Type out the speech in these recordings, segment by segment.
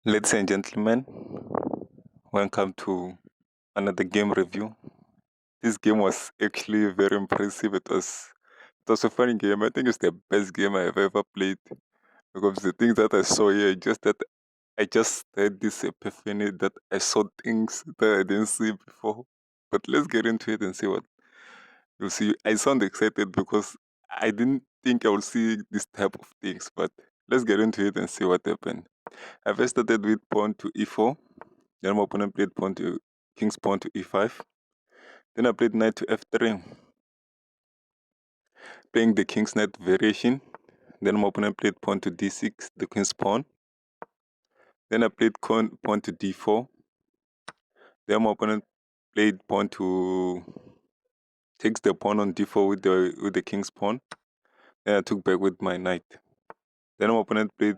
Ladies and gentlemen, welcome to another game review. This game was actually very impressive. It was a funny game. I think it's the best game I have ever played because the things that I saw here, just that I just had this epiphany that I saw things that I didn't see before. But let's get into it and see what you'll see. I sound excited because I didn't think I would see this type of things, but let's get into it and see what happened. I first started with pawn to e4. Then my opponent played pawn to king's pawn to e5. Then I played knight to f3, playing the king's knight variation. Then my opponent played pawn to d6, the queen's pawn. Then I played pawn to d4. Then my opponent played pawn to takes the pawn on d4 with the king's pawn. Then I took back with my knight. Then my opponent played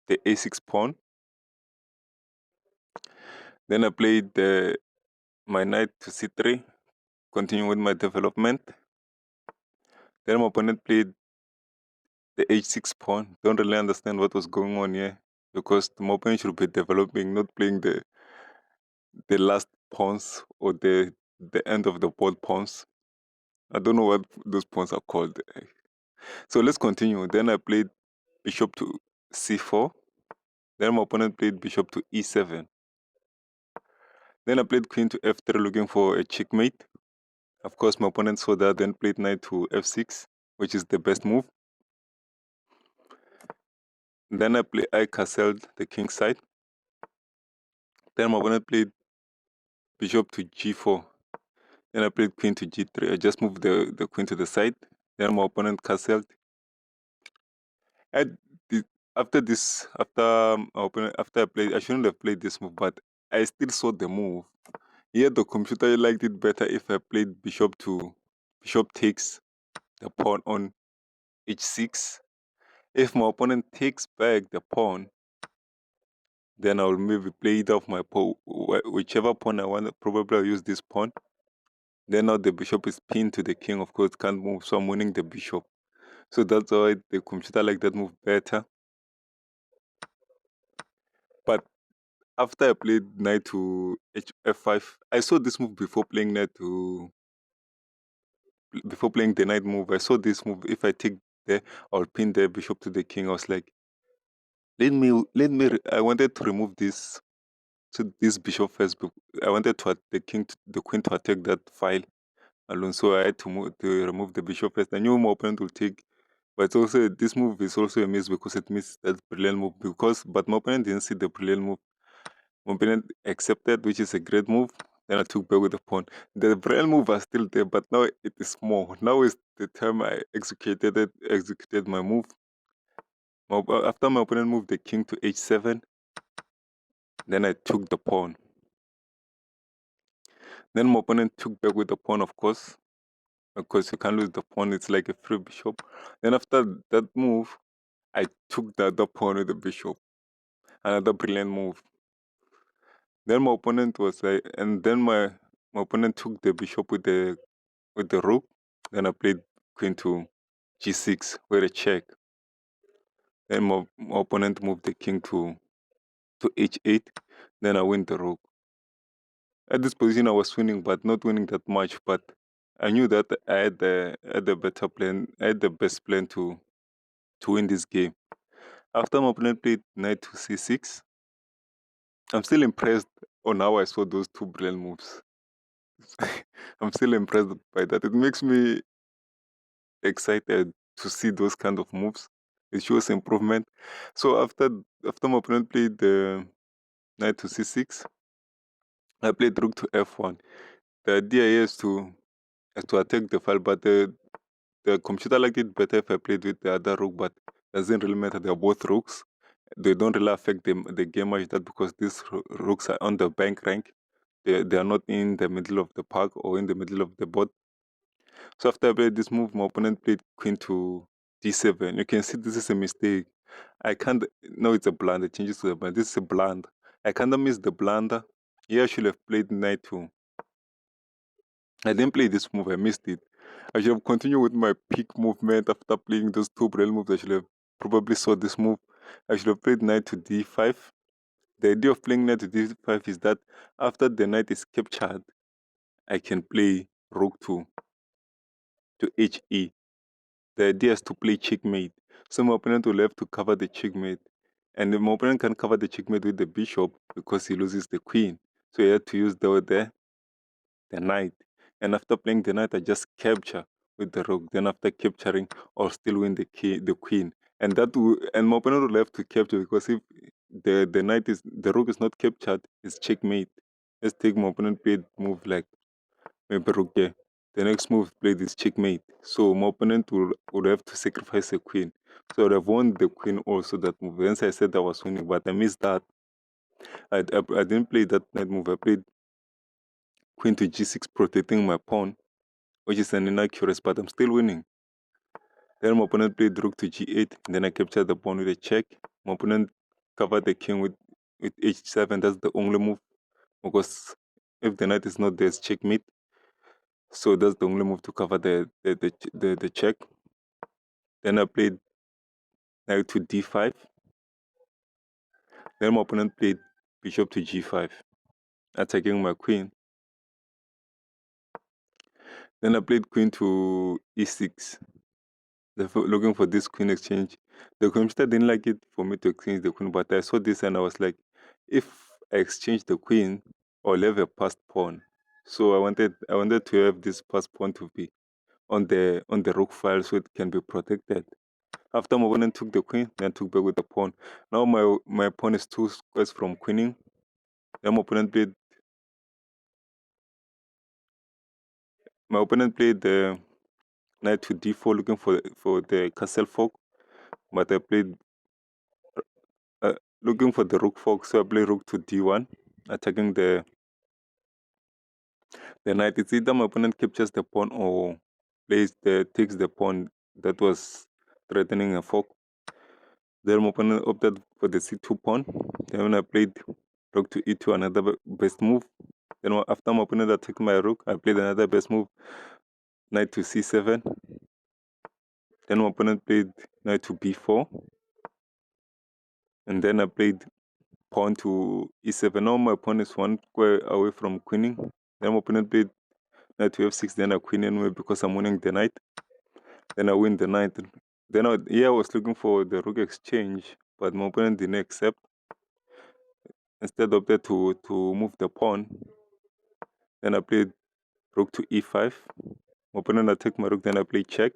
the a6 pawn. Then I played my knight to c3, continuing with my development. Then my opponent played the h6 pawn. Don't really understand what was going on here because the my opponent should be developing, not playing the last pawns or the end of the board pawns. I don't know what those pawns are called. So let's continue. Then I played bishop to c4. Then my opponent played bishop to e7. Then I played queen to f3 looking for a checkmate. Of course, my opponent saw that, then played knight to f6, which is the best move. Then I castled the king side. Then my opponent played bishop to g4. Then I played queen to g3. I just moved the queen to the side. Then my opponent castled. After I played, I shouldn't have played this move, but I still saw the move. Here the computer liked it better if I played bishop takes the pawn on h6. If my opponent takes back the pawn, then I'll maybe play it off my pawn, whichever pawn I want. Probably I'll use this pawn. Then now the bishop is pinned to the king. Of course, can't move, so I'm winning the bishop. So that's why the computer liked that move better. But after I played knight to f5, I saw this move before playing the knight move. I saw this move. If I take there, I'll pin the bishop to the king. I was like, I wanted to remove this. So this bishop first. I wanted the queen to attack that file alone. So I had to remove the bishop first. I knew my opponent will take, but also this move is also a miss because it missed that brilliant move. But my opponent didn't see the brilliant move. My opponent accepted, which is a great move. Then I took back with the pawn. The brilliant move was still there, but now it is more. Now is the time I executed my move. After my opponent moved the king to h7, then I took the pawn. Then my opponent took back with the pawn, of course, because you can't lose the pawn. It's like a free bishop. Then after that move, I took the other pawn with the bishop. Another brilliant move. Then my opponent was like, and then my opponent took the bishop with the rook. Then I played queen to g6 with a check. Then my opponent moved the king to h8. Then I win the rook. At this position, I was winning, but not winning that much. But I knew that I had the better plan. I had the best plan to win this game. After my opponent played knight to c6, I'm still impressed on how I saw those two brilliant moves. I'm still impressed by that. It makes me excited to see those kind of moves. It shows improvement. So after my opponent played the knight to c6, I played rook to f1. The idea here is to attack the file, but the computer liked it better if I played with the other rook, but it doesn't really matter. They're both rooks. They don't really affect the game much that because these rooks are on the bank rank. They are not in the middle of the park or in the middle of the board. So after I played this move, my opponent played queen to d7. You can see this is a mistake. I can't. No, it's a blunder. It changes to the blunder. This is a blunder. I kind of missed the blunder. Here I should have played knight to. I didn't play this move. I missed it. I should have continued with my peak movement after playing those two brilliant moves. I should have probably saw this move. I should have played knight to d5. The idea of playing knight to d5 is that after the knight is captured, I can play rook to he. The idea is to play checkmate. So my opponent will have to cover the checkmate. And my opponent can cover the checkmate with the bishop because he loses the queen. So he had to use the knight. And after playing the knight, I just capture with the rook. Then after capturing, I'll still win the queen. And and my opponent will have to capture because if the rook is not captured, it's checkmate. Let's take my opponent played move like maybe rook here. The next move played is checkmate. So my opponent would have to sacrifice a queen. So I would have won the queen also that move. Hence I said I was winning, but I missed that. I didn't play that knight move. I played queen to g6, protecting my pawn, which is an inaccuracy, but I'm still winning. Then my opponent played rook to g8, then I captured the pawn with a check. My opponent covered the king with h7. That's the only move, because if the knight is not there, it's checkmate. So that's the only move to cover the check. Then I played knight to d5. Then my opponent played bishop to g5, attacking my queen. Then I played queen to e6, looking for this queen exchange. The computer didn't like it for me to exchange the queen, but I saw this and I was like, if I exchange the queen, I'll have a passed pawn. So I wanted to have this passed pawn to be on the rook file so it can be protected. After my opponent took the queen, then took back with the pawn. Now my pawn is 2 squares from queening. Then my opponent played the knight to d4, looking for the castle fork, but I played looking for the rook fork, so I play rook to d1, attacking the knight. It's either my opponent captures the pawn or takes the pawn that was threatening a fork. Then my opponent opted for the c2 pawn. Then when I played rook to e2, another best move. Then after my opponent attacked my rook, I played another best move, knight to c7. Then my opponent played knight to b4. And then I played pawn to e7. Now my pawn is 1 square away from queening. Then my opponent played knight to f6, then I queen anyway because I'm winning the knight. Then I win the knight. Then I was looking for the rook exchange, but my opponent didn't accept. Instead of that to move the pawn, then I played rook to e5. My opponent attacked my rook, then I played check.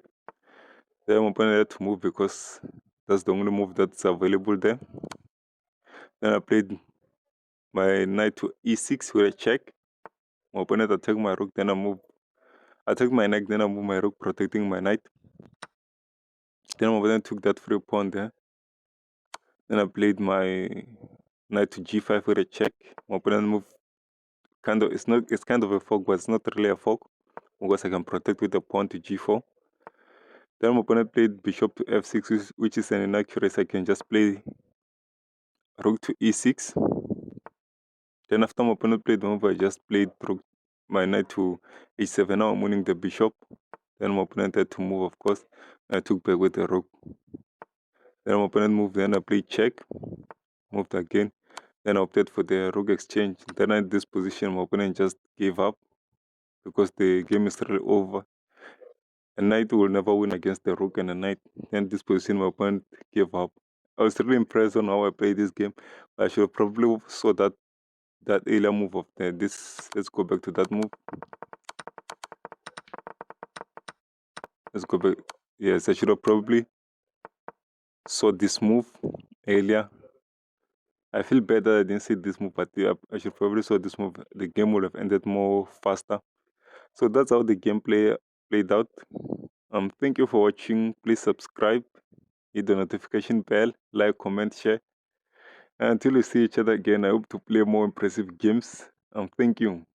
Then my opponent had to move because that's the only move that's available there. Then I played my knight to e6 with a check. My opponent attacked my rook, then I attacked my knight, then I move my rook, protecting my knight. Then my opponent took that free pawn there. Then I played my knight to g5 with a check. My opponent moved it's kind of a fork, but it's not really a fork because I can protect with the pawn to g4. Then my opponent played bishop to f6, which is an inaccuracy. I can just play rook to e6. Then after my opponent played the move, I just played my knight to h7. Now I'm winning the bishop. Then my opponent had to move, of course. I took back with the rook. Then my opponent moved, then I played check. Moved again. Then I opted for the rook exchange. Then at this position, my opponent just gave up because the game is really over. A knight will never win against the rook and a knight. Then this position, my opponent gave up. I was really impressed on how I played this game. I should have probably saw that earlier move of this. Let's go back to that move. Let's go back. Yes, I should have probably saw this move earlier. I feel better I didn't see this move, but yeah, I should probably saw this move. The game would have ended more faster. So that's how the gameplay played out. Thank you for watching. Please subscribe, hit the notification bell, like, comment, share. And until we see each other again, I hope to play more impressive games. Thank you.